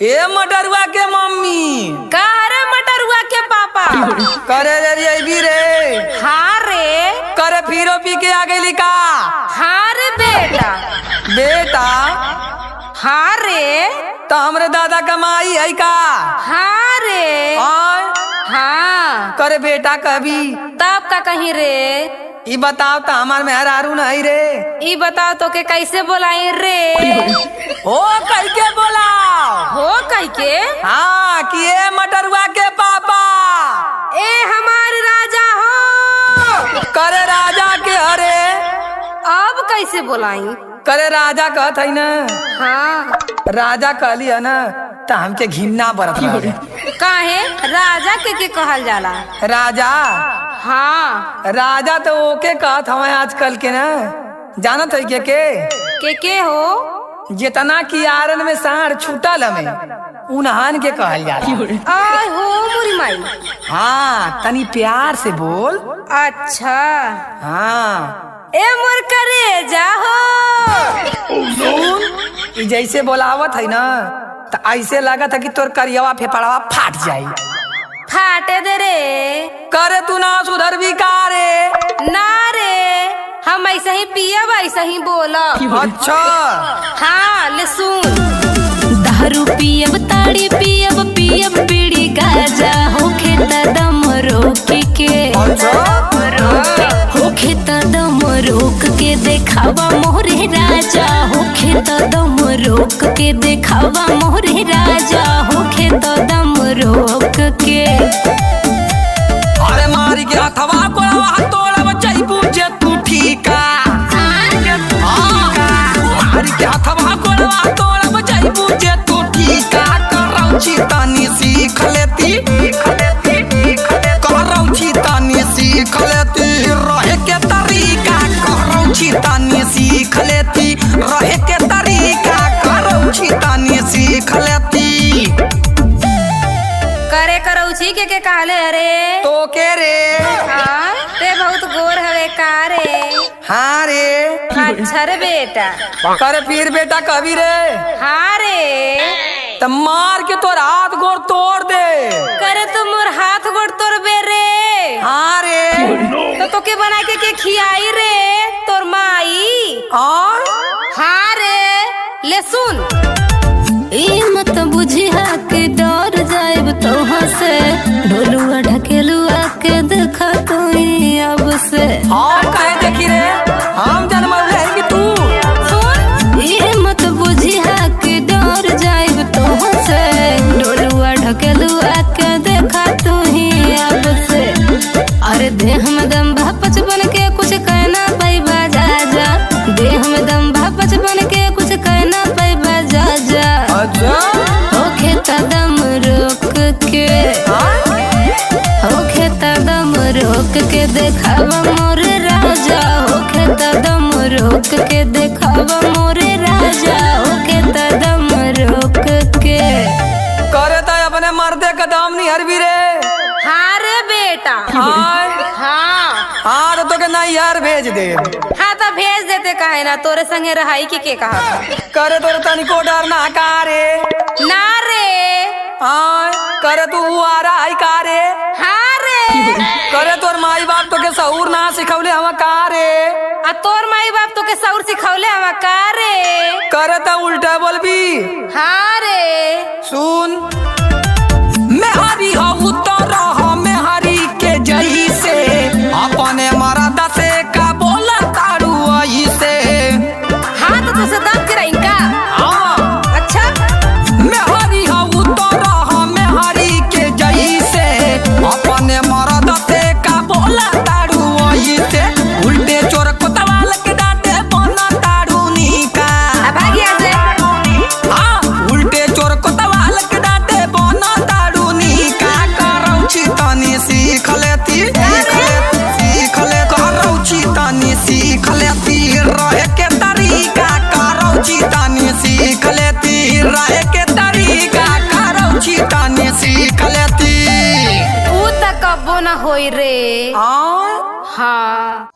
ए मटरुआ के मम्मी का रे मटरुआ के पापा करे रे रे हाँ रे करे फिरो पी के आ गई का। हाँ रे बेटा बेटा हाँ रे तो हमरे दादा कमाई है का। हाँ रे आय हाँ करे बेटा कभी तब का कहीं रे ई बताओ तो हमार मेहरारू नहीं रे। ई बताओ तो के कैसे बोलाई रे ओ कह के बोलाओ हो कह के हाँ कि ए मटरुआ के पापा ए हमार राजा हो करे राजा के हरे अब कैसे बोलाई करे राजा कहत है न। हाँ राजा कहली है न तो हमके घिन्ना बरत रहा। काहे राजा के कहल जाला। राजा हाँ राजा तो ओके कहत हमें आजकल के न जानत है के हो जितना की आरन में साढ़ छूटल हमें उन्हान के कहल जाला। आय हो मोरी माई हाँ तनी प्यार से बोल। अच्छा हाँ ए मोर करे जाहो सुन जैसे बोलावत है ना तो ऐसे लगत है कि तोर करियवा फेफड़वा फाट जाई। फाटे दे रे करे तू ना सुधर भी का रे। ना रे हम ऐसा ही पियब ऐसा ही बोलब। अच्छा हाँ ले सुन दारू पियब ताड़ी पियब पियब बीड़ी गाजा होखे त दम रोक के होखे त दम रोक के देखावा मोरे राजा होखे त दम रोक के देखावा मोरे राजा होखे त दम रोक के। अरे मारी के हथवा कोलवा तोड़ब जइबू जे तू ठीका। मारी के हथवा कोलवा तोड़ब जइबू जे तू ठीका। करौची तनी सीख लेती करौची तनी सीख लेती रहे के तरीका। करौची तनी सीख लेती रहे के तरीका। करौची तनी सीख लेती करे करौची के कहले अरे तो के रे। हाँ ते बहुत गोर हवे का रे। हाँ रे अच्छा रे बेटा करे फिर बेटा कभी रे हाँ रे तो मार के तोर हाथ गोड़ तोड़ दे। करे तो मोर हाथ गोड़ तोड़ बे रे। हाँ रे तो तोके बना के खियाई रे तोर माई। और हाँ रे ले सुन ई मत बुझिया के डर जाएब तोहाँ से ढोलुआ ढकेलुआ के देखा तू अब से। हाँ कहे देखी रे हम जन्म रहेगी तू। सुन ई मत बुझिया के डर जाएब तोहाँ से ढोलुआ ढकेलुआ के देखा तू अब से। अरे देह में दम भा बचपन के कुछ कहना पैबा जा जा देह में दम भा बचपन के कुछ कहना पैबा जा जा। अच्छा होखे तदम रोक के होखे तदम रोक के देखावा मोरे राजा होखे तदम रोक के देखावा मोरे राजा होखे तदम रोक के। करे तो अपने मर्दे कदम नहीं हर भी रे। हाँ रे बेटा हाँ हाँ तो के नहीं यार भेज दे। हाँ तो भेज देते काहे ना तोरे संगे रहाई के कहा था। करे तोर तनिको डर ना का रे। ना रे हाँ करे तू आ रहा है का रे। हाँ रे करे तोर माई बाप तो के सहूर ना सिखौले हम का रे। आ तोर माई बाप तो के सौर सिखौले हवा का रे। करे तो उल्टा बोलबी। हाँ रे सुन मेहरी हो तो रह मेहरी के जही से अपने मरद से का बोला तारू आई से। हाँ तो तुझसे दांत गिराई का। हाँ अच्छा मेहरी हो तो रह मेहरी के जही से अपने मरद से का बोला तारू आई से। उल्टे चोर को तवाल के डांटे बना तारू निका। अब भागी यहाँ से। हाँ उल्टे चोर को तवाल के डांटे बना तारू निका। करौची तनी सीख लेती सीख ले करौची तनी सीख लेती रहे के तरीका। करौची तनी सीख लेती रहे के तरीका। करौची तनी सीख लेती। ऊ तक कबो न होई रे। हाँ हाँ